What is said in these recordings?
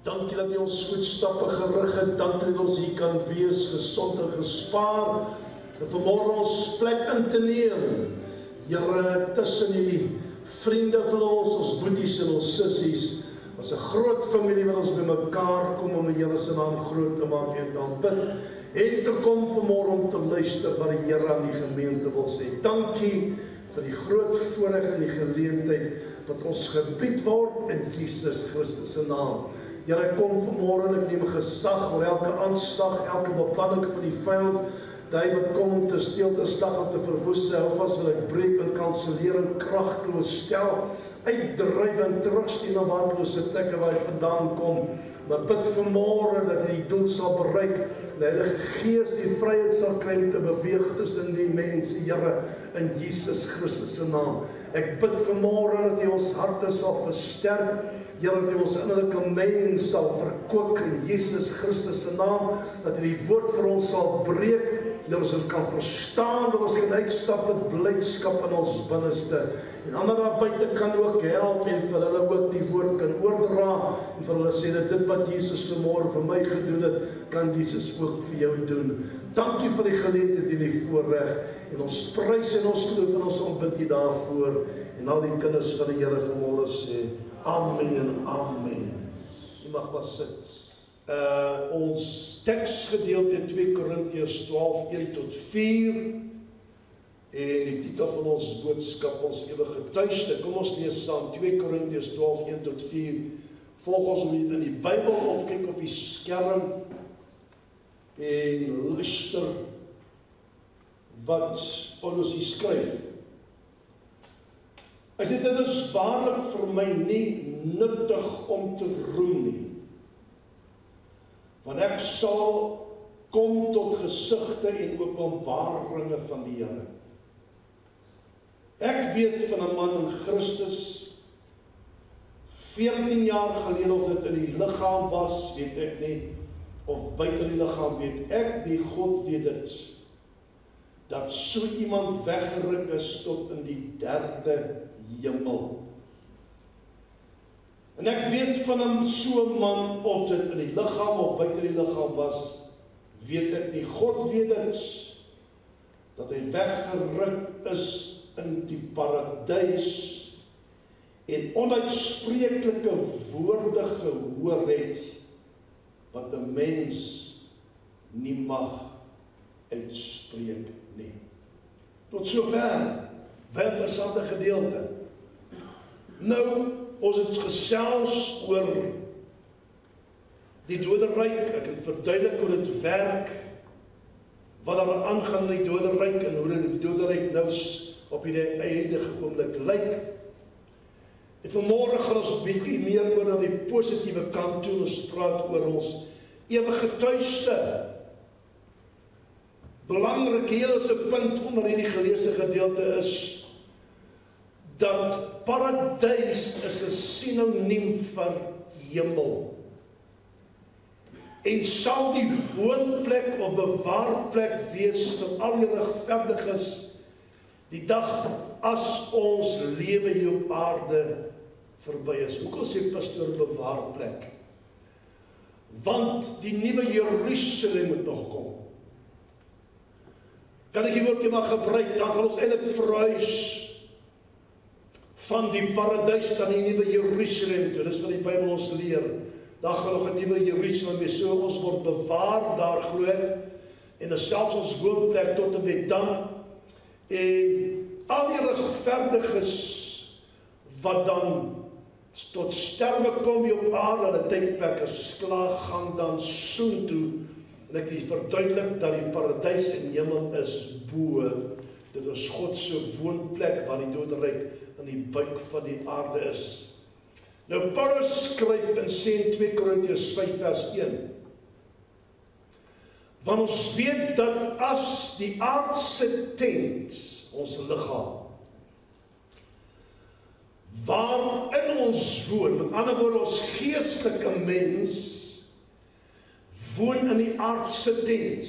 Dankie dat U ons voetstappe gerig het, dankie dat ons hier kan wees, gesond en gespaar, en vanmorgen ons plek in te neem, Here, tussen die vriende van ons boeties en ons sissies, as 'n groot familie wat ons by mekaar kom om die Here se naam groot te maak en te aanbid, en te kom vanmorgen om te luister wat die Here aan die gemeente wil sê. Dankie vir die groot voorreg en die geleentheid wat ons gebied word in Jesus Christus se naam. Here, kom vanmorgen, ek neem gesag oor elke aanslag, elke beplanning van die vyand, die wat kom om te steel, te slag en te verwoes, selfs sal ek breek en kanselleer en kragteloos stel, uitdryf en terugstuur na waardelose plekke waar hy vandaan kom. Maar bid vanmorgen dat hy die doel sal bereik, en die Heilige Gees die vryheid sal kry om te beweeg tussen die mense, Here, in Jesus Christus se naam. Ek bid vanmorgen dat hy ons harte sal versterk, Here, dat hy ons innerlike mens sal verkoop in Jesus Christus se naam, dat hy die woord vir ons sal breek, dat ons het kan verstaan, dat ons kan uitstap met blydskap in ons binneste, en ander daar buite kan ook help, en vir hulle ook die woord kan oordra, en vir hulle sê dat dit wat Jesus vanmorgen vir my gedoen het, kan Jesus ook vir jou doen. Dankie vir die geleentheid en die voorreg, en ons prys en ons loof en ons aanbid U daarvoor, en al die kinders van die Here vanmorgen sê, Amen en Amen. U mag maar sit. Ons teksgedeelte in 2 Korintiërs 12, 1-4, en die titel van ons boodskap, ons ewige tuiste. Kom ons lees saam 2 Korintiërs 12, 1-4. Volg ons in die Bybel of kyk op die skerm en luister wat Paulus hier skryf. Hy sê, dit is waarlik vir my nie nuttig om te roem nie, want ek sal kom tot gesigte en openbaringe van die Here. Ek weet van 'n man in Christus, 14 jaar gelede, of dit in die liggaam was, weet ek nie, of buite die liggaam weet ek nie, God weet dit, dat so iemand weggeruk is tot in die 3de hemel. En ek weet van 'n so man, of dit in die liggaam of buite die liggaam was, weet ek nie, God weet dit, dat hy weggeruk is in die paradys, en onuitspreeklike woorde gehoor het, wat 'n mens nie mag uitspreek nie. Tot sover, baie interessante gedeelte. Nou, ons het gesels oor die doderyk, ek het verduidelik hoe dit werk, wat daar aangaan in die doderyk, en hoe die doderyk nou op die eindige oomblik lyk. En vanmorgen gaan ons bietjie meer oor na die positiewe kant toe, ons praat oor ons ewige tuiste. Belangrik, heel is 'n punt onder hierdie geleesde gedeelte is, dat paradys is 'n sinoniem vir hemel. En sal die woonplek of bewaarplek wees vir al die regverdiges, die dag as ons lewe hier op aarde verby is. Hoekom sê pastoor bewaarplek? Want die nuwe Jerusalem moet nog kom. Kan ek die woordjie maar gebruik, dan gaan ons eintlik verhuis van die paradys na die nuwe Jerusalem toe. Dis wat die Bybel ons leer. Daar gaan nog 'n nuwe Jerusalem wees, so ons word bewaar daar, glo ek, en selfs ons woonplek tot en met dan. En al die regverdiges wat dan tot sterwe kom hier op aarde, hulle tydperk is klaar, gaan dan soontoe. En ek het verduidelik dat die paradys en hemel is bo. Dit is God se woonplek waar die doderyk in die buik van die aarde is. Nou Paulus skryf en sê in 2 Korintiërs 5 vers 1. Want ons weet dat as die aardse tent, ons liggaam, waarin ons woon, met ander woorde ons geestelike mens, woon in die aardse tent.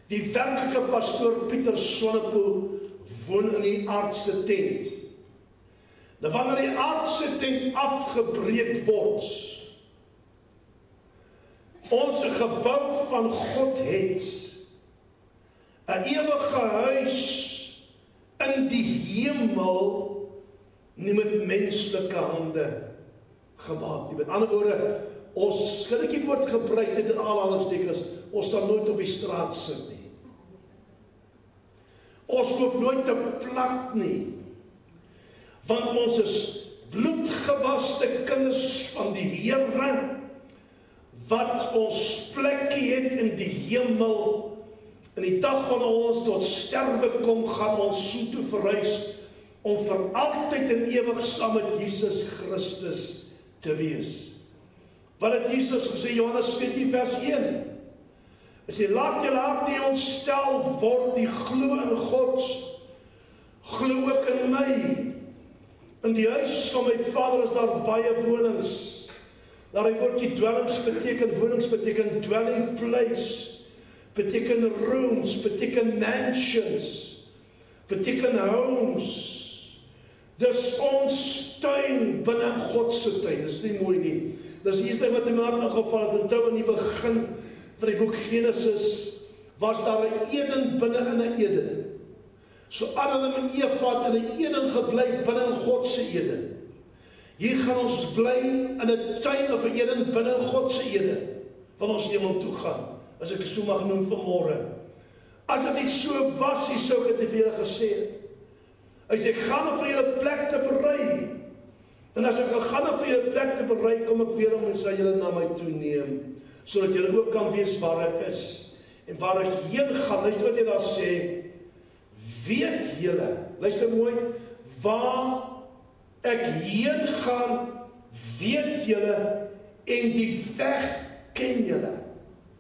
Die werklike pastoor Pieter Sonnepoel woon in die aardse tent. Nou wanneer die aardse tent afgebreek word, ons 'n gebou van God het, 'n ewige huis in die hemel, nie met menslike hande gemaak nie. Met ander woorde, ons skilletjie woord gebruik dit in aanhalingstekens, ons sal nooit op die straat sit nie. Ons hoef nooit te plak nie, want ons is bloedgewaste kinders van die Here, wat ons plekkie het in die hemel. In die dag van ons tot sterwe kom, gaan ons soontoe verhuis, om vir altyd en ewig saam met Jesus Christus te wees. Wat het Jesus gesê, Johannes 14 vers 1? Hy sê, laat julle hart nie ontstel word, die glo in God, glo ook in my. In die huis van my Vader is daar baie wonings. Daar die woordjie dwellings beteken dwelling place, beteken rooms, beteken mansions, beteken homes. Dis ons tuin binne God se tuin. Dis nie mooi nie. Dis iets wat in my hart ingeval het. Onthou in die begin van die boek Genesis was daar 'n Eden binne in 'n Eden. So Adam en Eva het in 'n Eden gebly binne in God se Eden. Hier gaan ons bly in 'n tuin of 'n Eden binne in God se Eden, wanneer ons hemel toe gaan, as ek so mag noem vanmôre. As dit nie so was, sou ek dit vir julle gesê het. Hy sê, ek gaan vir julle plek te berei. En as ek gegaan vir julle plek te berei, kom ek weer om en sal julle na my toe neem, sodat julle ook kan weet waar ek is en waar ek heen gaan. Luister wat hy daar sê, weet julle, luister mooi, waar ek heen gaan, weet julle, en die weg ken julle.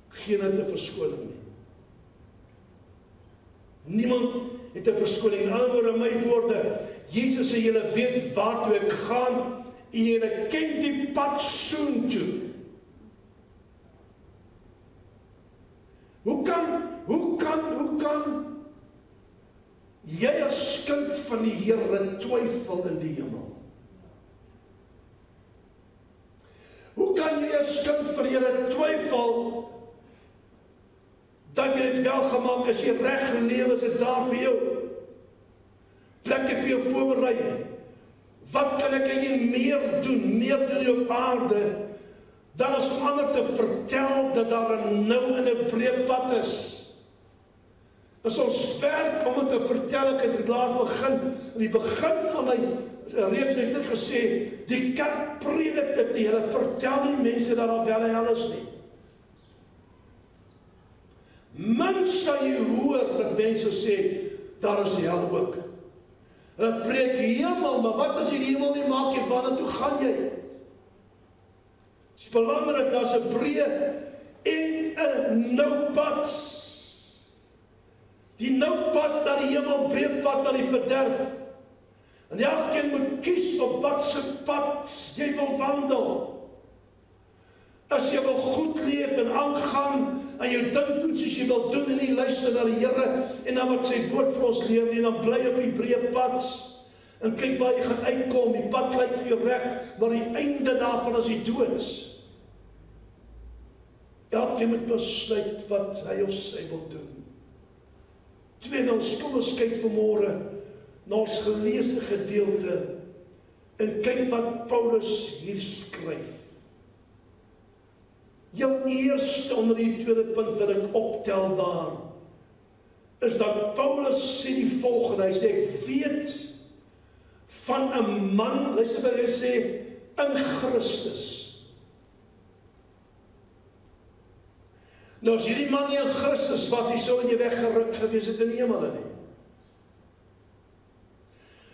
Geen het 'n verskoning nie. Niemand het 'n verskoning. In ander woorde, my woorde, Jesus sê, julle weet waartoe ek gaan, en julle ken die pad soontoe. Hoe kan jy as kind van die Here twyfel in die hemel? Hoe kan jy as kind van die Here twyfel dat jy dit wel gemaak, as jy reg gelewe is, dit daar vir jou plekke vir jou voorberei? Wat kan ek aan jy meer doen op aarde, dan as om ander te vertel dat daar 'n nou in 'n breë pad is? Is ons werk om te vertel, ek het laat begin, in die begin van my reeks het ek gesê, die kerk predik dit nie, hulle vertel die mense dat daar wel 'n hel is nie. Min sal jy hoor dat mense sê, daar is die hel ook. Hulle preek hemel, maar wat as jy die hemel nie maak nie, waarna toe gaan jy? Het is belangrik, daar is 'n breë en 'n nou pad. Die nou pad na die hemel, breë pad na die verderf. En elkeen moet kies op wat se pad jy wil wandel. As jy wil goed leef en aangaan, en jou ding doen soos jy wil doen, en nie luister na die Here, en na wat sy woord vir ons leer, en dan bly op die breë pad, en kyk waar jy gaan uitkom, die pad lyk vir jou reg, maar die einde daarvan is die dood. Elkeen moet besluit wat hy of sy wil doen. Tweede, kom ons kyk vanmôre na ons geleesde gedeelte en kyk wat Paulus hier skryf. Jou eerste onder die tweede punt wat ek optel daar, is dat Paulus sê die volgende, hy sê, ek weet van 'n man, luister wat hy sê, in Christus. Nou as hierdie man nie in Christus was, hy sou in die weg geruk gewees het in die hemel nie.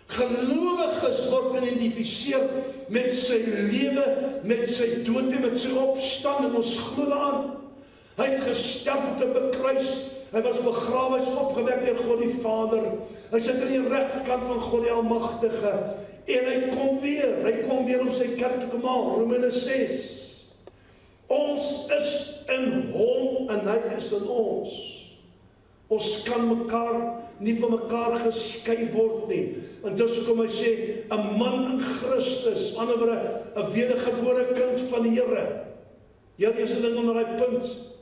Gelowiges word geïdentifiseer met sy lewe, met sy dood en met sy opstanding. Ons glo daaraan. Hy het gesterf op 'n kruis. Hy was begrawe, hy is opgewek deur God die Vader. Hy sit aan die regterkant van God die Almagtige. En hy kom weer om sy kerk te kom haal. Romeine 6. Ons is in hom en hy is in ons. Ons kan mekaar nie van mekaar geskei word nie. En dis hoekom hy sê, 'n man in Christus, aan die ander wyse 'n wedergebore kind van die Here. Jy het eerste ding onder daai punt.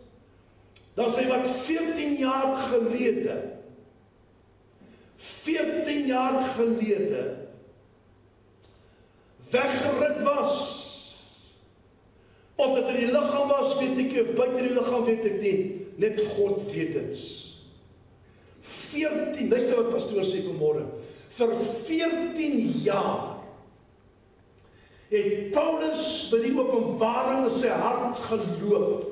Dan sê wat 14 jaar gelede, 14 jaar gelede, weggeruk was. Of dit in die liggaam was, weet ek nie, of buite die liggaam weet ek nie. Net God weet dit. 14, luister wat pastoor sê vanmôre. Vir 14 jaar het Paulus by die openbaring in sy hart geloop.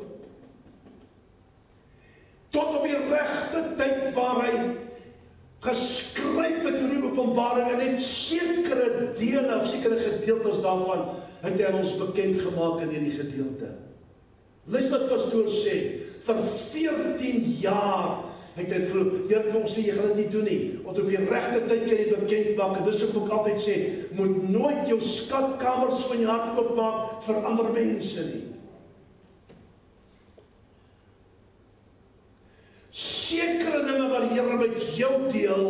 Tot op die regte tyd waar hy geskryf het oor die openbaring en net sekere dele of sekere gedeeltes daarvan het hy aan ons bekend gemaak in hierdie gedeelte. Luister wat pastoor sê, vir 14 jaar het hy geloop. Here het ons sê, jy gaan dit nie doen nie, want op die regte tyd kan jy bekend maak, en dis wat ek altyd sê, moet nooit jou skatkamers van jou hart oopmaak vir ander mense nie. Sekere dinge wat die Here met jou deel,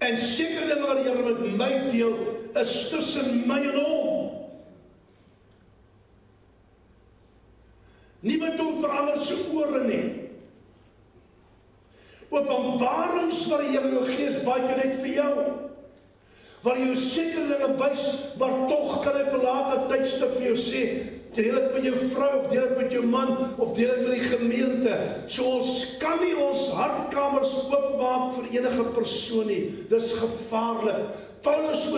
en sekere dinge wat die Here met my deel, is tussen my en hom. Nie met hom verander sy ore nie. Openbarings wat die Here jou gees baie net vir jou, waar jy sekere dinge wys, maar tog kan hy op 'n later tydstip vir jou sê, deel dit met jou vrou, of deel dit met jou man, of deel dit met die gemeente. So ons kan nie ons hartkamers oopmaak vir enige persoon nie. Dis gevaarlik. Paulus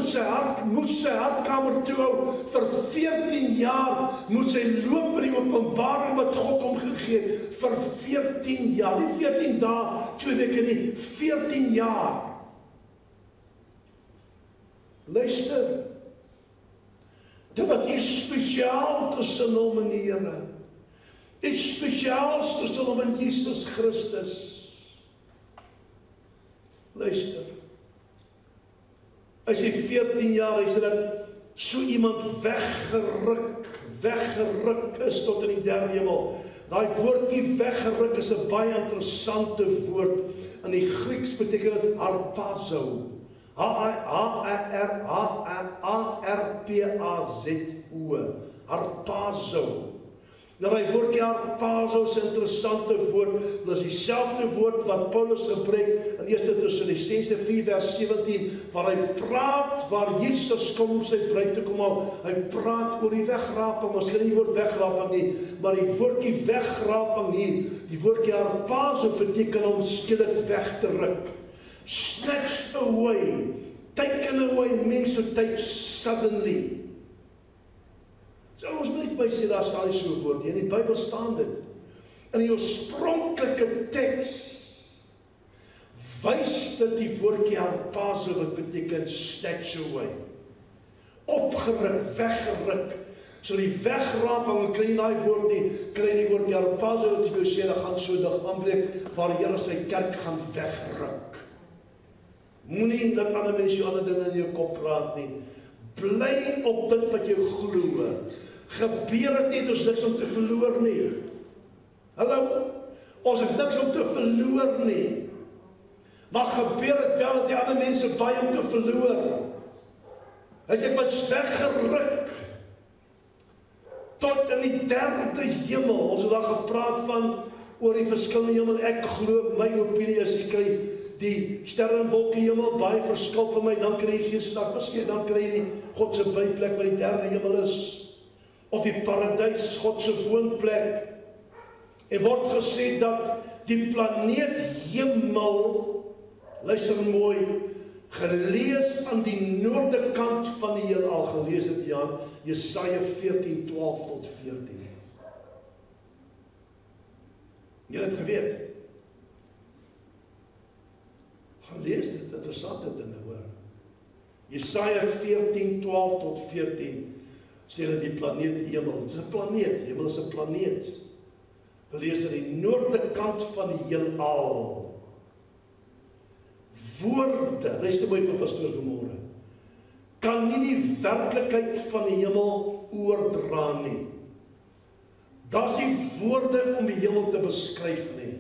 moes sy hartkamer toehou vir 14 jaar, moes hy loop by die openbaring wat God hom gegee het, vir 14 jaar, nie 14 dae, 2 weke nie, 14 jaar. Luister, dit wat iets spesiaal tussen hom en die Here, iets spesiaals tussen hom en Jesus Christus. Luister, hy sê 14 jaar, hy sê dat so iemand weggeruk is tot in die derde hemel. Daai woordjie weggeruk is 'n baie interessante woord. In die Grieks beteken dit harpazo. H-A-R-P-A-Z-O. Harpazo. Nou die woordjie harpazo is 'n interessante woord. Dit is dieselfde woord wat Paulus gebruik in 1 Tessalonisense 4 vers 17, waar hy praat, waar Jesus kom om sy bruid te kom haal. Hy praat oor die wegraping, ons kan nie die woord wegraping nie, maar die woordjie wegraping hier, die woordjie harpazo beteken om skielik weg te ruk. Snatched away, taken away means to take suddenly. So ons moet nie vir my sê, daar staan nie so 'n woord nie, in die Bybel staan dit. In die oorspronklike teks wys dit die woordjie harpazo wat beteken snatch away. Opgeruk, weggeruk. So die wegraping, kry jy daai woord nie, kry jy die woordjie harpazo wat jy sê, dat gaan so dag aanbreek, waar die Here sy kerk gaan wegruk. Moenie dat ander mense jou ander dinge in jou kop praat nie. Bly op dit wat jy glo. Gebeur dit nie, ons niks om te verloor nie. Hallo, ons het niks om te verloor nie. Maar gebeur dit wel dat die ander mense baie om te verloor. As ek was weggeruk tot in die derde hemel. Ons het daar gepraat van oor die verskillende hemel. Ek glo, my opinie is, jy kry die sterre en wolke hemel, baie verskil vir my, dan kry jy gees en atmosfeer, dan kry jy die God se byplek wat die derde hemel is, of die paradys, God se woonplek. En word gesê dat die planeet hemel, luister mooi, gelees aan die noorde kant van die heelal, gelees het Jan, Jesaja 14:12 tot 14. Jy het geweet. Gaan lees dit, interessante dinge hoor. Jesaja 14:12 tot 14 sê dat die planeet hemel, dit is 'n planeet, hemel is 'n planeet. Lees aan die noorde kant van die heelal. Woorde, luister mooi vir pastoor vanmôre, kan nie die werklikheid van die hemel oordra nie. Daar's nie woorde om die hemel te beskryf nie.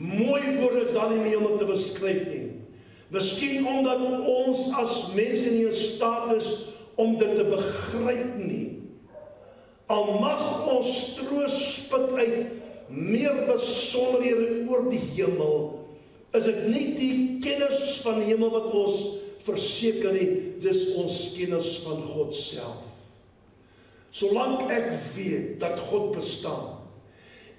Mooi woorde is daar nie meer om te beskryf nie. Miskien omdat ons as mense nie in staat is om dit te begryp nie. Al mag ons troos spit uit meer besonderhede oor die hemel, is dit nie die kennis van die hemel wat ons verseker nie, dis ons kennis van God self. Solank ek weet dat God bestaan,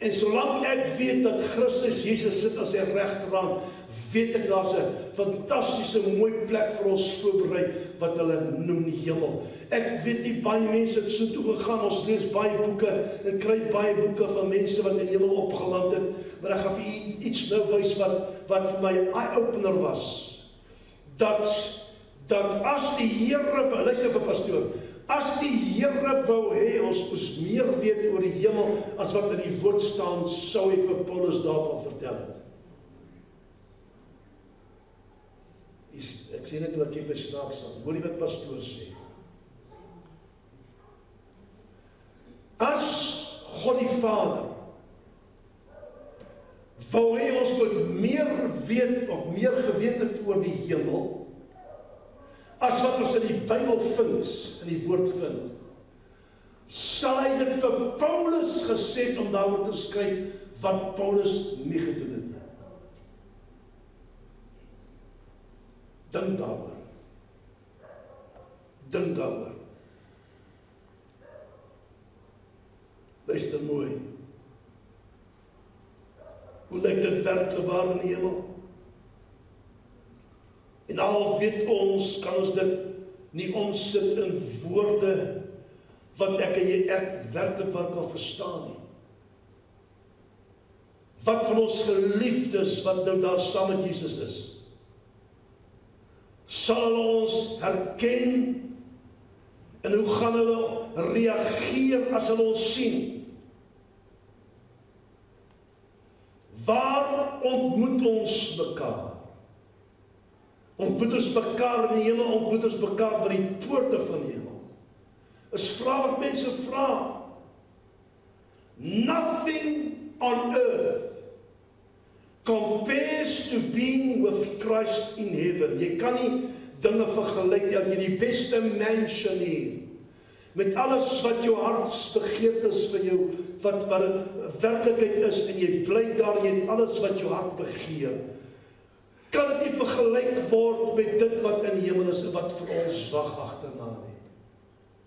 en solank ek weet dat Christus Jesus sit as sy regterhand, weet ek daar's 'n fantastiese mooi plek vir ons voorberei wat hulle noem die hemel. Ek weet nie baie mense het so toe gegaan, ons lees baie boeke en kry baie boeke van mense wat in die hemel opgeland het, maar ek gaan vir u iets nou wys wat vir my eye-opener was. Dat as die Here, luister vir pastoor, as die Here wou hê ons moes meer weet oor die hemel as wat in die woord staan, sou hy vir Paulus daarvan vertel het. Ek sê net wat jy by snaaks aan, hoor jy wat pastoor sê. As God die Vader wou hê ons moet meer weet of meer geweet het oor die hemel, as wat ons in die Bybel vind, in die woord vind, sal hy dit vir Paulus gesê het om daaroor te skryf wat Paulus nie gedoen het nie. Dink daaroor. Dink daaroor. Luister mooi. Hoe lyk dit werklik waar in die hemel? En al weet ons, kan ons dit nie omsit in woorde wat ek en jy werklik waar kan verstaan nie. Wat van ons geliefdes wat nou daar saam met Jesus is, sal hulle ons herken en hoe gaan hulle reageer as hulle ons sien? Waar ontmoet ons mekaar? Ontmoet ons mekaar in die hemel, ontmoet ons mekaar by die poorte van die hemel? Is vraag wat mense vra. Nothing on earth compares to being with Christ in heaven. Jy kan nie dinge vergelyk dat jy die beste mansion hier, met alles wat jou hartsbegeertes vir jou, wat werklikheid is, en jy bly daar, jy het alles wat jou hart begeer, kan dit nie vergelyk word met dit wat in die hemel is, en wat vir ons wag agterna nie.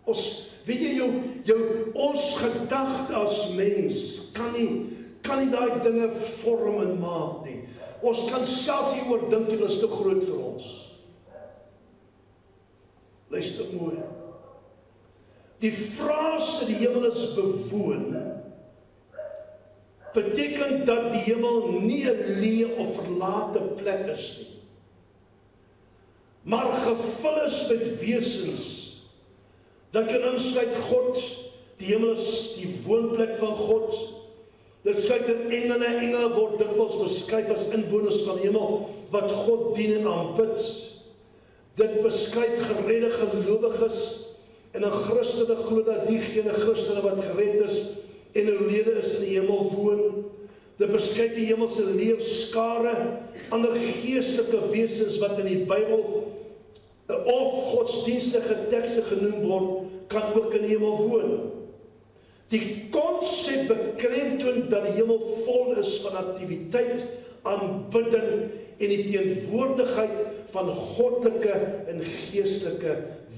Ons, weet jy, ons gedagte as mens, kan nie daai dinge vorm en maak nie. Ons kan selfs nie oordink, dit is te groot vir ons. Luister mooi. Die frase die hemel is bewoon, beteken dat die hemel nie 'n leë of verlate plek is nie, maar gevul is met wesens. Dat kan insluit God, die hemel is die woonplek van God. Dit sluit in engele word dikwels beskryf as inwoners van die hemel, wat God dien en aanbid. Dit beskryf geredde gelowiges, en 'n Christene glo dat diegene Christene wat gered is en oorlede is in die hemel woon. Dit beskryf die hemelse leeuskare, ander geestelike wesens wat in die Bybel of godsdienstige tekste genoem word, kan ook in die hemel woon. Die konsep beklemtoon dat die hemel vol is van aktiwiteit, aanbidding en die teenwoordigheid van goddelike en geestelike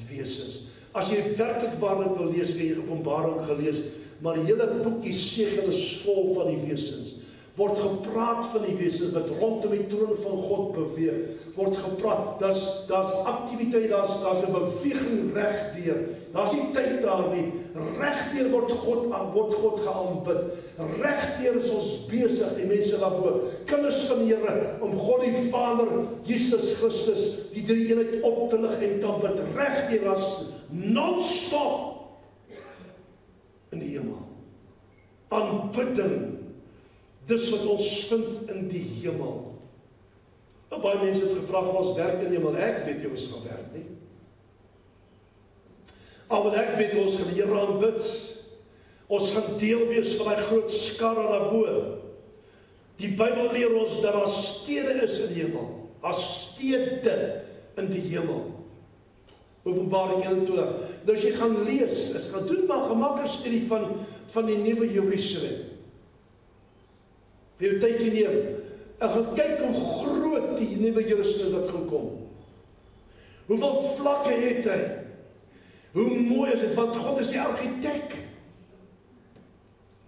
wesens. As jy werklik waarlik wil lees, jy Openbaring gelees, maar die hele boek Jesegiel is vol van die wesens. Word gepraat van die wesens wat rondom die troon van God beweeg. Word gepraat, daar's aktiwiteit, daar's 'n beweging regdeur. Daar's nie tyd daar nie. Regdeur word God geaanbid. Regdeur is ons besig, die mense daarbo, kinders van die Here, om God die Vader, Jesus Christus, die drie eenheid op te lig en te aanbid. Regdeur as non-stop in die hemel. Aanbidding. Dis wat ons vind in die hemel. Nou, baie mense het gevra, ons werk in die hemel. Ek weet jy ons gaan werk nie. Al wat ek weet, ons gaan die Here aanbid. Ons gaan deel wees van die groot skare daarbo. Die Bybel leer ons dat daar stede is in die hemel. Daar stede in die hemel. Openbaring 21. Nou as jy gaan lees, as jy gaan doen, maar gemaak 'n studie van die nuwe Jerusalem. Jy tydjie neem, en gaan kyk hoe groot die nuwe Jerusalem wat gaan kom. Hoeveel vlakke het hy? Hoe mooi is dit, want God is die argitek.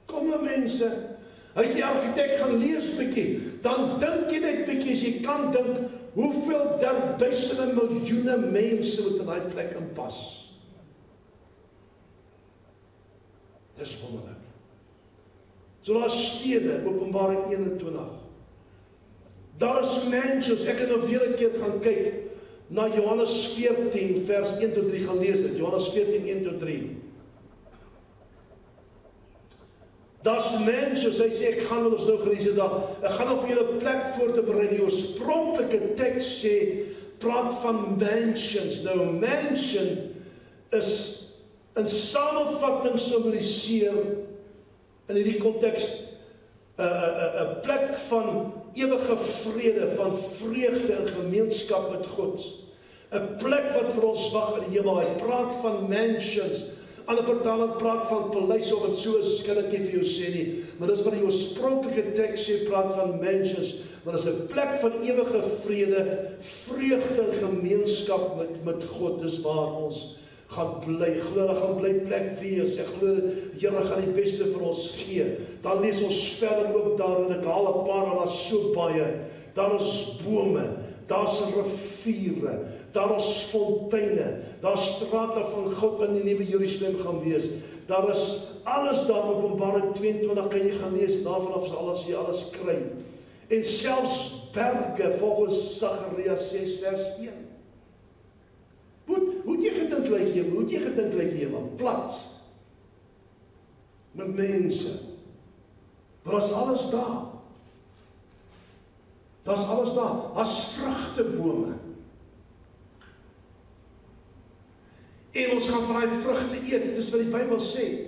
Kom nou mense, hy is die argitek, gaan lees bietjie, dan dink jy net bietjie, as jy kan dink, hoeveel duisende miljoene mense wat in daai plek inpas. Dis wonderlik. So daar is stede, Openbaring 21. Daar is mansions, ek het nou weer 'n keer gaan kyk na Johannes 14 vers 1 tot 3 gelees het, Johannes 14, 1 tot 3. Daar's mansions, hy sê, ek gaan ons nou gelees het daar, ek gaan nou vir julle 'n plek voor te berei, die oorspronklike teks sê, praat van mansions. Nou, mansion is in samevatting symboliseer in hierdie konteks 'n plek van ewige vrede, van vreugde en gemeenskap met God. 'n plek wat vir ons wag in die hemel. Hy praat van mansions. Ander vertaling praat van paleis, of het so is, kan ek nie vir jou sê nie. Maar dis wat die oorspronklike teks sê, praat van mansions. Maar dis 'n plek van ewige vrede, vreugde en gemeenskap met God. Dis waar ons gaan bly. Glo hulle gaan bly plek wees. Ek glo die Here gaan die beste vir ons gee. Dan lees ons verder ook daar, en ek haal 'n paar, en daar's so baie. Daar is bome, daar's riviere, daar is fonteine, daar's strate van goud in die nuwe Jerusalem gaan wees. Daar is alles daar, Openbaring 22 kan jy gaan lees, daarvan af alles jy alles kry. En selfs berge volgens Sagaria 6 vers 1. Hoe het jy gedink lyk jy? Hoe het jy gedink lyk jy? Plat. Met mense. Maar daar's alles daar. Daar's alles daar. Daar's vrugtebome. En ons gaan van daai vrugte eet, dis wat die Bybel sê.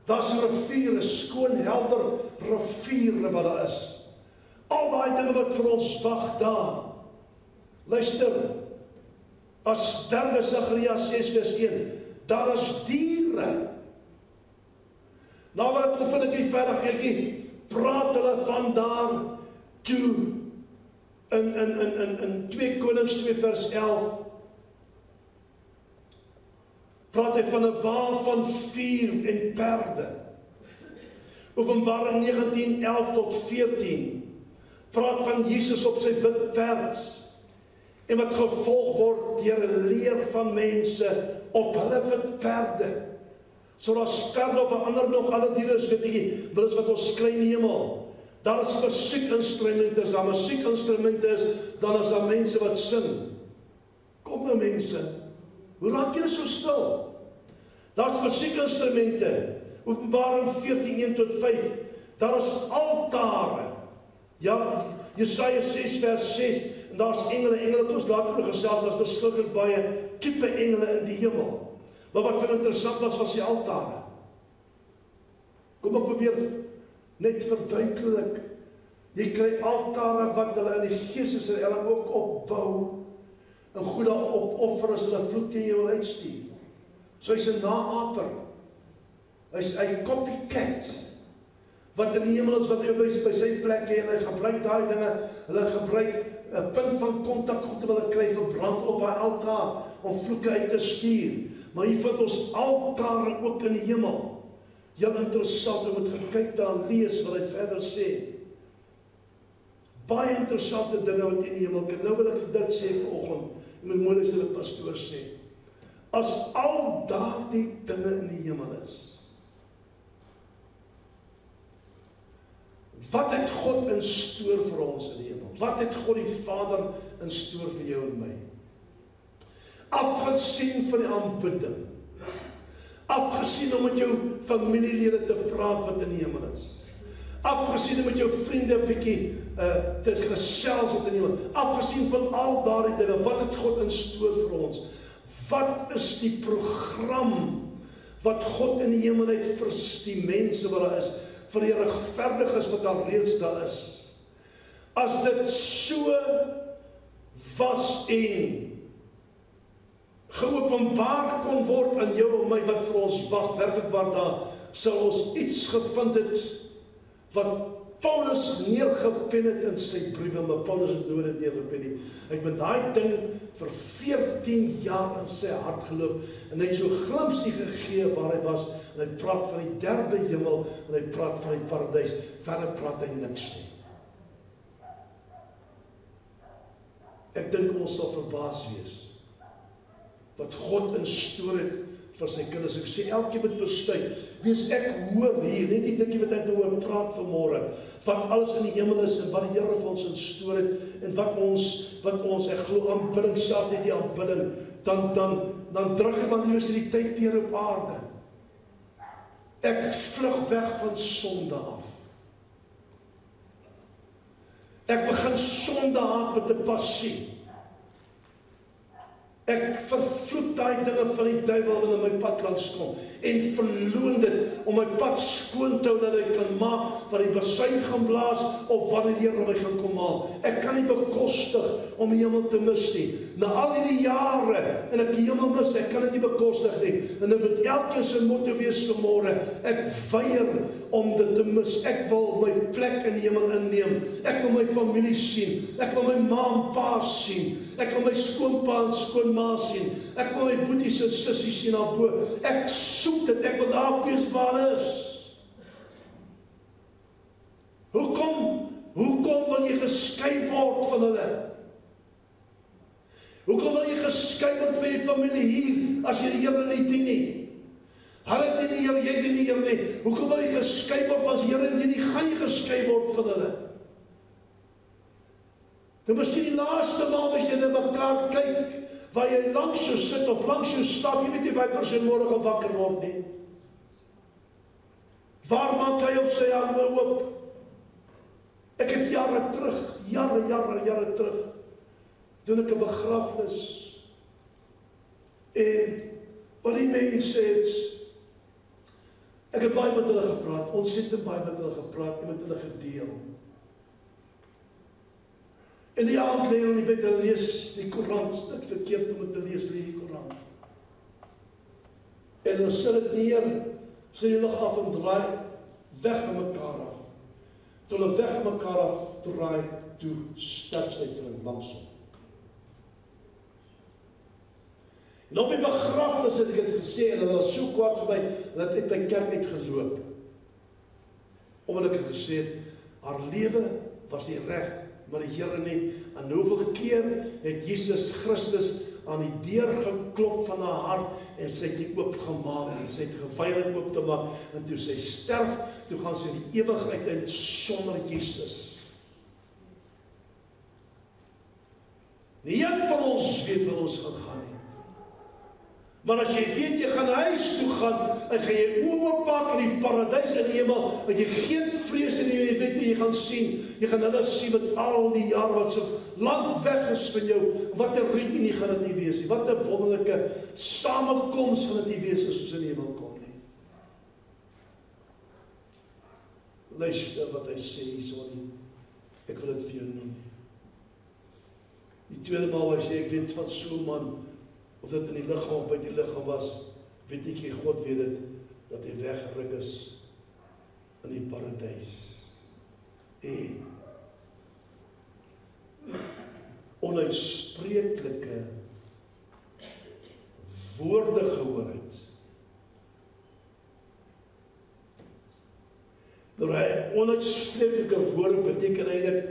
Daar's riviere, skoon, helder riviere wat daar is. Al daai dinge wat vir ons wag daar. Luister, as berge Sagaria 6 vers 1, daar is diere. Nou wat vind ek nie verder kykie, praat hulle van daar toe in 2 Konings 2 vers 11, praat hy van 'n wa van vuur en perde. Openbaring 19, 11 tot 14, praat van Jesus op sy wit perd, en wat gevolg word deur 'n leer van mense op hulle wit perde. So daar's perde of 'n ander nog, alle diere is weet ek, maar dis wat ons kry in die hemel. Daar is musiekinstrumente, as daar musiekinstrumente is, dan is daar mense wat sing. Kom nou mense, hoe raak julle so stil? Daar's musiekinstrumente, Openbaring 14, 1 tot 5, daar is altare. Ja, Jesaja 6 vers 6, en daar's engele, ons later nog gesels, daar's verskriklik baie tipe engele in die hemel. Maar wat vir interessant was die altare. Kom ek probeer net verduidelik. Jy kry altare wat hulle in die geestesreëling ook opbou, en goed daar opoffer as hulle vloek teen jou uitstuur. So hy's 'n naaper. Hy's 'n copycat. Wat in die hemel is, wat hy by sy plek het, en hy gebruik daai dinge, hulle gebruik 'n punt van kontak, goed wat hulle kry, verbrand op daai altaar, om vloeke uit te stuur. Maar hier vind ons altare ook in die hemel. Heel interessant, om het gekyk daar en lees wat hy verder sê. Baie interessante dinge wat in die hemel kan. Nou wil ek dit sê vanoggend, en my mooi is wat pastoor sê. As al daardie dinge in die hemel is, wat het God in stoor vir ons in die hemel? Wat het God die Vader in stoor vir jou en my? Afgesien van die aanbidding, afgesien om met jou familielede te praat wat in die hemel is, afgesien om met jou vriende 'n bietjie te gesels wat in die hemel, afgesien van al daardie dinge, wat het God in stoor vir ons? Wat is die program wat God in die hemel het vir die mense wat daar is, vir die regverdiges wat al reeds daar is. As dit so was en geopenbaar kon word aan jou en my wat vir ons wag, werklik waar daar sal ons iets gevind het wat Paulus neergepen het in sy briewe, maar Paulus het nooit dit neergepen nie. Hy het met daai ding vir 14 jaar in sy hart geloop en hy het so glimpsie gegee waar hy was en hy praat van die derde hemel en hy praat van die paradys. Verder praat hy niks nie. Ek dink ons sal verbaas wees wat God instoor het vir sy kinders. Ek sê elkeen moet besluit, wees ek hoor hier, net die dingie wat ek nou oor praat vanmôre, wat alles in die hemel is en wat die Here vir ons instoor het en wat ons ek glo aanbidding, self net die aanbidding, dan druk ek maar die tyd deur op aarde. Ek vlug weg van sonde af. Ek begin sonde haat met 'n passie. Ek vervloek daai dinge van die duiwel wat in my pad langs kom en verloon dit om my pad skoon te hou dat ek kan maak wat die besuin gaan blaas of wat die Here my gaan kom haal. Ek kan nie bekostig om die hemel te mis nie. Na al hierdie jare en ek die hemel mis, ek kan dit nie bekostig nie. En dit moet elkeen se motto wees vanmôre. Ek weier om dit te mis. Ek wil my plek in die hemel inneem. Ek wil my familie sien. Ek wil my ma en pa sien. Ek wil my skoonpa en skoonma sien. Ek wil my boeties en sissies sien daarbo. Ek soek dit. Ek wil daar wees waar hulle is. Hoekom wil jy geskei word van hulle? Hoekom wil jy geskei word van jou familie hier as jy die Here nie dien nie? Hulle dien die Here, jy dien die Here nie. Hoekom wil jy geskei word as Here en jy nie gaan jy geskei word van hulle? Nou miskien die laaste maal as jy na mekaar kyk, waar jy langs jou sit of langs jou stap, jy weet nie of hy persoon môre gaan wakker word nie. Waar maak hy op sy hande oop? Ek het jare terug, doen ek 'n begrafnis. En wat die mense het, ek het baie met hulle gepraat, ons het baie met hulle gepraat en met hulle gedeel. En die aand lê hulle in die bed en lees die Koran, dit verkeerd om te lees die Koran. En hulle sit dit neer, sy die lig af en draai weg van mekaar af. Toe hulle weg van mekaar af draai, toe sterf sy vriend langsom. En op die begrafnis het ek dit gesê en hulle was so kwaad vir my, dat ek by kerk uitgeloop. Omdat ek gesê het, haar lewe was nie reg, maar die Here nie. En hoeveel keer het Jesus Christus aan die deur geklop van haar hart en sy het die oopgemaak en sy het geweier om oop te maak en toe sy sterf, toe gaan sy in die ewigheid in sonder Jesus. Nie een van ons weet waar ons gaan nie. Maar as jy weet jy gaan huis toe gaan en gaan jy oopmaak in die paradys in die hemel, en jy geen vrees en jy weet wie jy gaan sien. Jy gaan hulle sien met al die jare wat so lank weg is van jou. Wat 'n reunie gaan dit nie wees nie. Wat 'n wonderlike samekoms gaan dit nie wees as ons in die hemel kom nie. Luister wat hy sê hierson. Ek wil dit vir jou noem. Die tweede maal hy sê ek weet van so 'n man, of dit in die liggaam of buite die liggaam was, weet ek jy God weet dit, dat hy weggeruk is in die paradys. En onuitspreeklike woorde gehoor het. Nou hy onuitspreeklike woorde beteken eintlik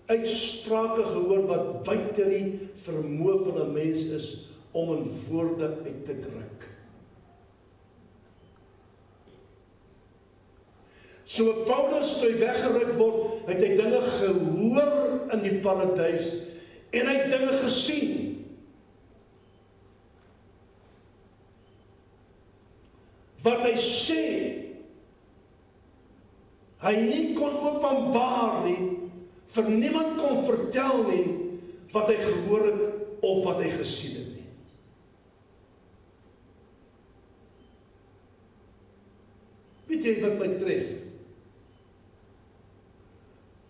uitsprake gehoor wat buite die vermoë van 'n mens is om in woorde uit te druk. So Paulus, toe hy weggeruk word, het hy dinge gehoor in die paradys en hy het dinge gesien. Wat hy sê, hy nie kon openbaar nie, vir niemand kon vertel nie, wat hy gehoor het of wat hy gesien het nie. Weet jy wat my tref?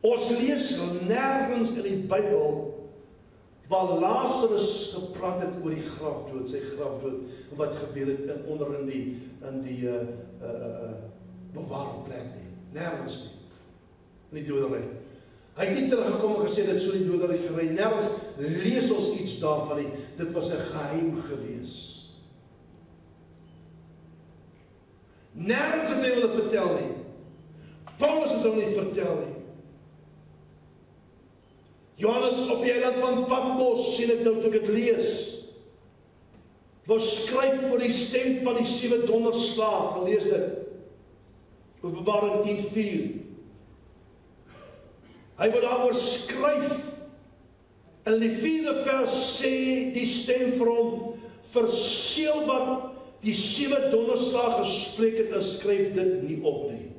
Ons lees nergens in die Bybel waar Lazarus gepraat het oor die grafdood, sy grafdood, en wat gebeur het onder in die bewaarde plek nie. Nergens nie. In die dodery. Hy het nie teruggekom en gesê dit so die dodery gery. Nergens lees ons iets daarvan nie. Dit was 'n geheim gewees. Nergens het hy hulle vertel nie. Paulus het hulle nie vertel nie. Johannes op die eiland van Patmos, sien ek nou toe ek dit lees, wou skryf oor die stem van die 7 donderslae, lees dit, Openbaring 10:4. Hy wil daaroor skryf, en in die 4de vers sê die stem vir hom, verseël wat die 7 donderslae gespreek het, en skryf dit nie op nie.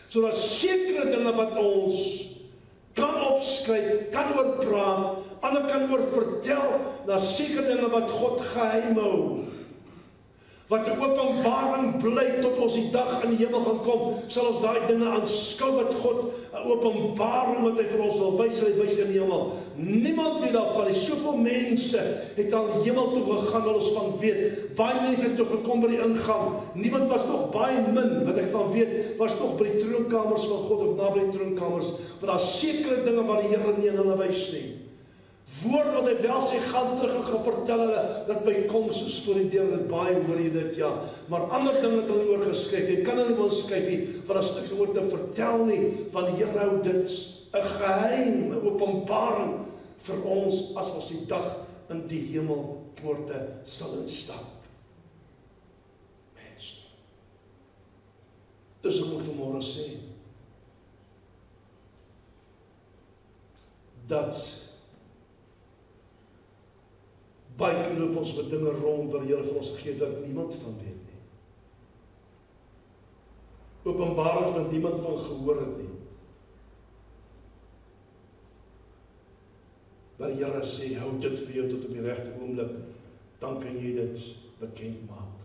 So daar sekere dinge wat ons kan opskryf, kan oor praat, ander kan oor vertel, na sekere dinge wat God geheim hou. Wat 'n openbaring bly tot ons die dag in die hemel gaan kom, sal ons daai dinge aanskou wat God, 'n openbaring wat hy vir ons sal wys, hy wys in die hemel. Niemand weet daarvan nie. Soveel mense het al hemel toe gegaan, wat ons van weet. Baie mense het toe gekom by die ingang. Niemand was nog baie min, wat ek van weet, was nog by die troonkamers van God of naby die troonkamers. Maar daar sekere dinge wat die Here nie in hulle wys nie. Woord wat hy wel sê, gaan terug en gaan vertel hulle dat by koms is voor die deur, dat baie hoor jy dit, ja. Maar ander dinge het hulle oor geskryf, jy kan hulle nie wil skryf nie, want as niks oor te vertel nie, want die Here hou dit 'n geheim, 'n openbaring vir ons, as ons die dag in die hemelpoorte sal instap. Mens. Dus ek moet vanmôre sê, dat baie loop ons met dinge rond waar die Here vir ons gegee dat niemand van weet nie. Openbaring wat niemand van gehoor het nie. Maar die Here sê, hou dit vir jou tot op die regte oomblik, dan kan jy dit bekend maak.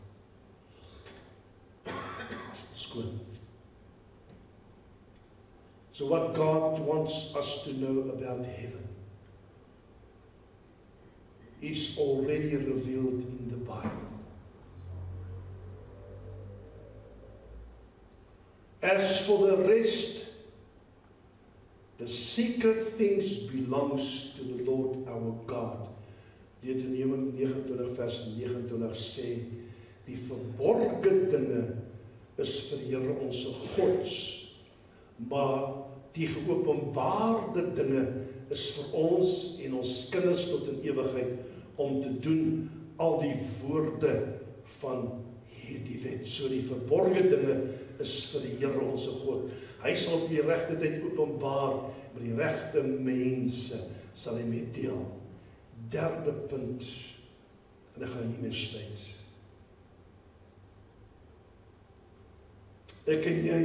Skoon. So what God wants us to know about heaven is already revealed in the Bible. As for the rest, the secret things belongs to the Lord our God. Deuteronomium 29 vers 29 sê, die verborgde dinge is vir Here ons God, maar die geopenbaarde dinge is vir ons en ons kinders tot in ewigheid om te doen al die woorde van hierdie wet. So die verborgde dinge is vir die Here ons God. Hy sal op die regte tyd openbaar, met die regte mense sal hy mee deel. Derde punt, en ek gaan hiermee sluit. Ek en jy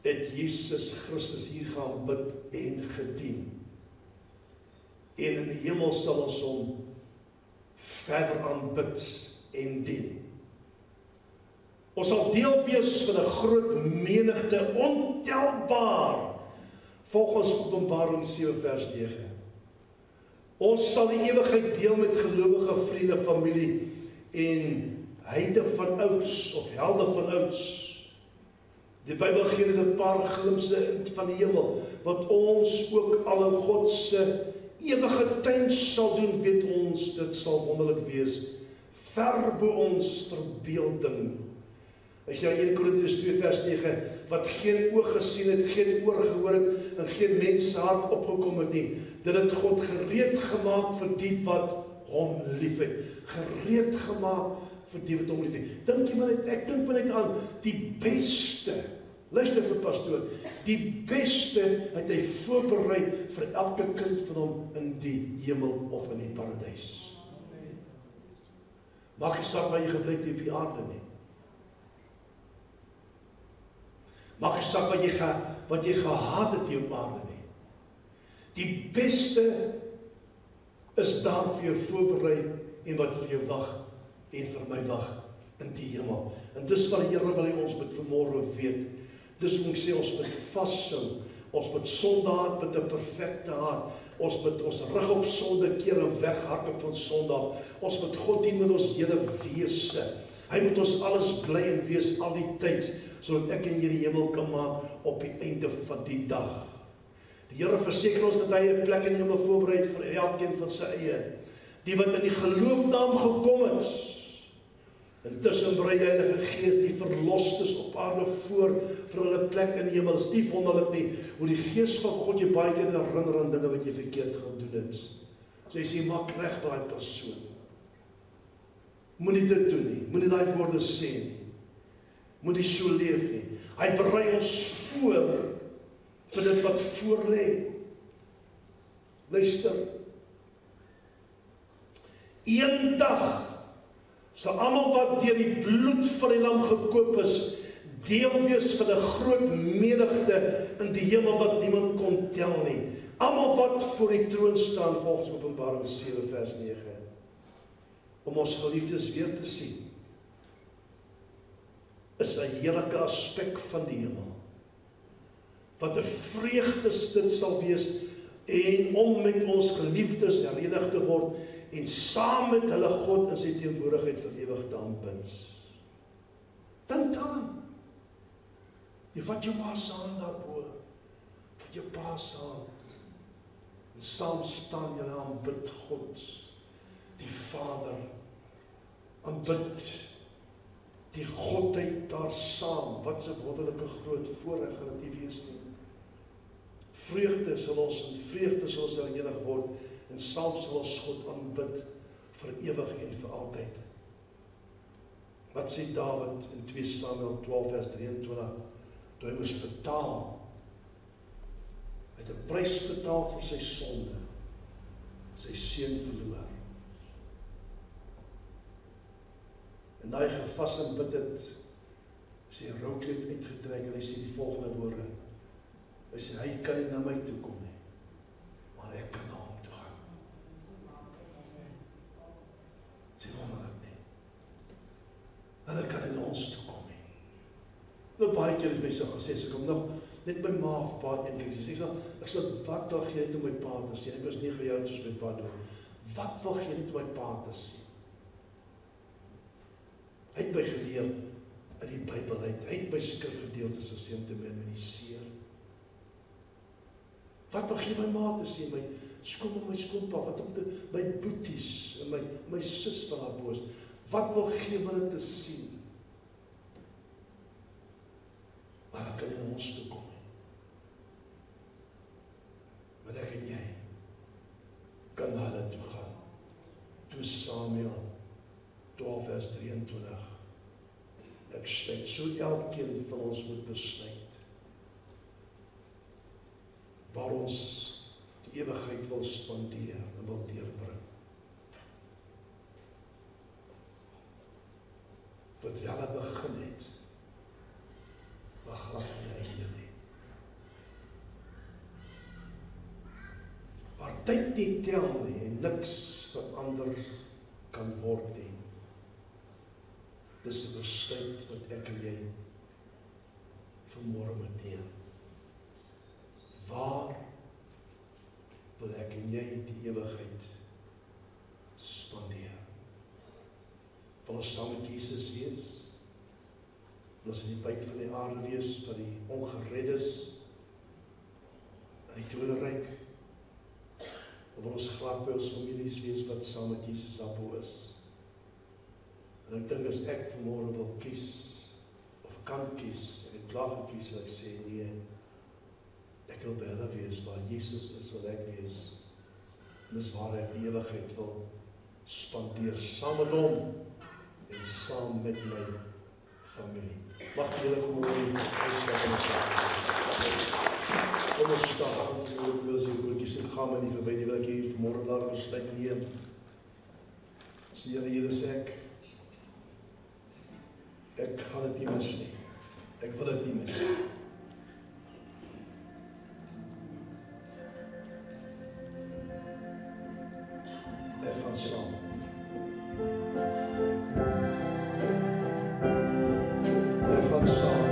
het Jesus Christus hier gaan bid en gedien. En in die hemel sal ons hom verder aanbid en dien. Ons sal deel wees van 'n groot menigte, ontelbaar, volgens Openbaring 7 vers 9. Ons sal die ewigheid deel met gelowige vriende, familie en heide van ouds of helde van ouds. Die Bybel gee dit 'n paar glimpse van die hemel, wat ons ook al in God se ewige tuin sal doen, weet ons, dit sal wonderlik wees, ver bo ons verbeelding. Hy sê in 1 Korintiërs 2 vers 9, wat geen oog gesien het, geen oor gehoor het, en geen mens se hart opgekom het nie, dit het God gereed gemaak vir die wat hom liefhet. Gereed gemaak vir die wat hom liefhet. Dink jy maar net, ek dink maar net aan die beste. Luister vir pastoor, die beste het hy voorberei vir elke kind van hom in die hemel of in die paradys. Maak nie saak waar jy gebly het op die aarde nie. Maak nie saak wat jy gehaat het hier op aarde nie. Die beste is daar vir jou voorberei en wat vir jou wag en vir my wag in die hemel. En dis wat die Here wil hê ons moet vanmôre weet, Dis hoe ek sê, ons moet vassing, ons moet sondaad met 'n perfekte hart, ons moet ons rug op sonde keer en weghardloop van sondag, ons moet God dien met ons hele wese, hy moet ons alles bly en wees al die tyd, sodat ek en jy die hemel kan maak op die einde van die dag. Die Here verseker ons dat hy 'n plek in die hemel voorberei het vir elkeen van sy eie, die wat in die geloof na hom gekom het. Intussen berei die Heilige Gees die verlostes op aarde voor vir hulle plek in die hemel. Dit is nie wonderlik nie, hoe die Gees van God jou baie keer herinner aan dinge wat jy verkeerd gedoen het. So hy sê, maak reg daai persoon. Moenie dit doen nie, moenie daai woorde sê nie, moenie so leef nie. Hy berei ons voor vir dit wat voor lê. Luister, een dag sal almal wat deur die bloed van die lam gekoop is, deel wees van 'n groot menigte in die hemel wat niemand kon tel nie. Almal wat voor die troon staan, volgens Openbaring 7 vers 9, om ons geliefdes weer te sien, is 'n heerlike aspek van die hemel. Wat 'n vreugde dit sal wees, en om met ons geliefdes herenig te word, en saam met hulle God in sy teenwoordigheid vir ewig te aanbid. Dink daaraan. Jy vat jou ma se hand daarbo, vat jou pa se hand, en saam staan julle aanbid God, die Vader, aanbid die Godheid daar saam. Wat 'n wonderlike groot voorreg gaan dit wees nie. Vreugde sal ons in vreugde sal ons herenig word, en saam sal ons God aanbid vir ewig en vir altyd. Wat sê Dawid in 2 Samuel 12 vers 23, toe hy moes betaal, hy het 'n prys betaal vir sy sonde, sy seun verloor. En daai gevas en bid het, sy roukleed uitgetrek, en hy sê die volgende woorde, hy sê, hy kan nie na my toe kom nie, maar ek kan na hom toe gaan. Sê wonderlik nie. Hulle kan nie na ons toe kom nie. Nou baie keer is my so gesê, as ek kom nog net my ma of pa een keer sê, ek sal, wat wil jy toe my pa te sê? Ek was 9 jaar soos my pa doen. Wat wil jy toe my pa te sê? Hy het my geleer in die Bybel uit. Hy het my skrifgedeeltes gesê om te memoriseer. Wat wil jy my ma te sê? My skoonpa, wat om te, my boeties, en my sus van haar boos. Wat wil jy hulle te sien? Maar dan kan jy na ons toe kom. Maar ek en jy kan na hulle toe gaan. 2 Samuel 12 vers 23. Ek sluit, so elkeen van ons moet besluit, waar ons die ewigheid wil spandeer en wil deurbring. Wat wel 'n begin het, maar glad nie einde nie. Waar tyd nie tel nie en niks verander kan word nie. Dis 'n besluit wat ek en jy vanmôre moet neem. Waar wil ek en jy die ewigheid spandeer? Wil ons saam met Jesus wees? Wil ons in die buik van die aarde wees vir die ongereddes in die doderyk? Of wil ons graag by ons families wees wat saam met Jesus daarbo is? En ek dink as ek vanmôre wil kies, of kan kies, en ek klaar gekies, sal ek sê, nee, ek wil by hulle wees, waar Jesus is, wil ek wees. En dis waar ek die ewigheid wil spandeer, saam met hom, en saam met my familie. Mag julle vanmôre kom ons staan, ek wil sê, broertjies, en gaan my nie verby, die wil ek hier vanmôre daar besluit neem. Sê Here, hier is ek gaan dit nie mis nie. Ek wil dit nie mis nie. Ek gaan saam. Ek gaan saam.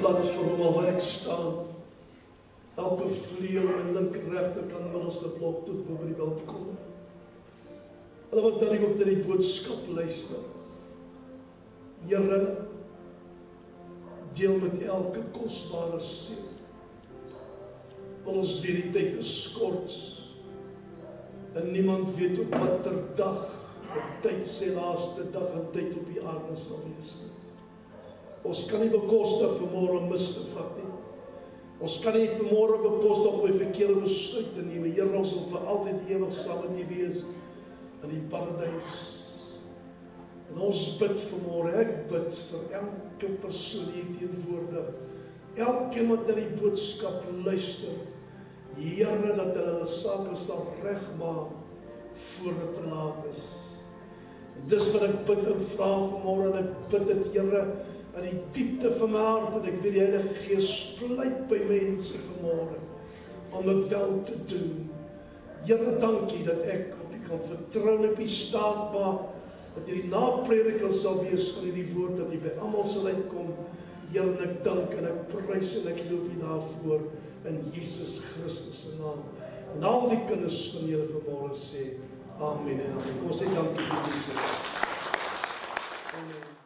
blad vir hom al waar ek staan. Elke vleuel aan my linker regterkant middelste blok toe by die balkon. Hulle wat dan op die boodskap luister. Here, deel met elke kosbare siel. Wil ons weer die tyd is kort. En niemand weet op watter dag, tyd sy laaste dag en tyd op die aarde sal wees. Ons kan nie bekostig vanmôre mis te vat nie. Ons kan nie vanmôre bekostig om 'n verkeerde besluit te neem. Here, ons wil vir altyd ewig saam met U wees in die paradys. En ons bid vanmôre, ek bid vir elke persoon hier teenwoordig, elkeen wat na die boodskap luister, Here, dat hulle sake sal regmaak voor dit te laat is. Dis wat ek bid en vra vanmôre, en ek bid dit, Here, in die diepte van my hart, en ek weet die Heilige Gees pleit by mense vanmôre, om dit wel te doen. Here, dankie dat ek op U kan vertrou en op U staat maak, dat hierdie naprediking sal wees van hierdie woord, dat U by almal sal uitkom. Here, en ek dank en ek prys en ek loof U daarvoor, in Jesus Christus se naam. En al die kinders van julle vanmôre sê, amen en amen. Ons sê dankie vir Jesus. Amen.